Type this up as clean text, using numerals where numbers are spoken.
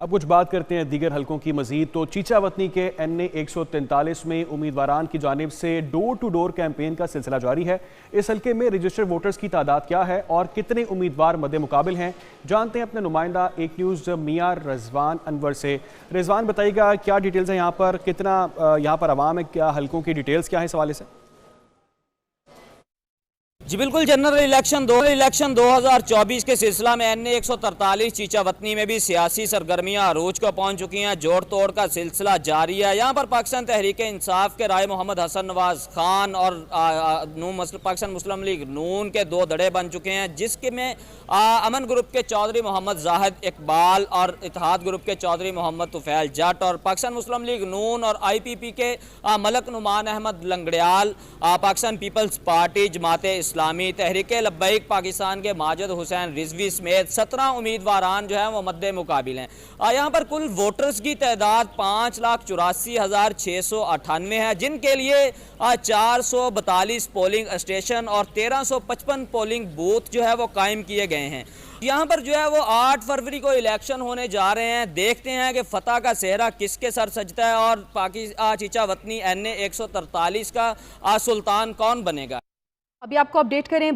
अब कुछ बात करते हैं दीगर हलकों की मजीद। तो चीचावतनी के NA 143 में उम्मीदवारान की जानिब से डोर टू डोर कैंपेन का सिलसिला जारी है। इस हलके में रजिस्टर्ड वोटर्स की तादाद क्या है और कितने उम्मीदवार मद्दे मुकाबिल हैं, जानते हैं अपने नुमाइंदा एक न्यूज़ मियां रिजवान अनवर से। रिजवान बताइएगा क्या डिटेल्स हैं यहाँ पर, कितना यहाँ पर आवाम है, क्या हलकों की डिटेल्स क्या है इस हवाले से? जी बिल्कुल, जनरल इलेक्शन 2024 के सिलसिला में NA 143 चीचावतनी में भी सियासी सरगर्मियां अरूज को पहुंच चुकी हैं। जोड़ तोड़ का सिलसिला जारी है। यहां पर पाकिस्तान तहरीक इंसाफ के राय मोहम्मद हसन नवाज खान और पाकिस्तान मुस्लिम लीग नून के दो धड़े बन चुके हैं, जिसके में अमन ग्रुप के चौधरी मोहम्मद जाहिद इकबाल और इत्तेहाद ग्रुप के चौधरी मोहम्मद तुफैल जट और पाकिस्तान मुस्लिम लीग नून और IPP के मलक नुमान अहमद लंगड़ियाल, पाकिस्तान पीपल्स पार्टी, जमात इस्लामी, तहरीक लब्बैक पाकिस्तान के माजिद हुसैन रिजवी समेत 17 उम्मीदवारान जो है वो मद्दे मुकाबिल हैं। यहाँ पर कुल वोटर्स की तादाद 5,84,698 है, जिनके लिए 442 पोलिंग स्टेशन और 1355 पोलिंग बूथ जो है वो कायम किए गए हैं। यहाँ पर जो है वो 8 फरवरी को इलेक्शन होने जा रहे हैं। देखते हैं कि फतह का सेहरा किसके सर सजता है और चीचावतनी NA 143 का सुल्तान कौन बनेगा। अभी आपको अपडेट करें।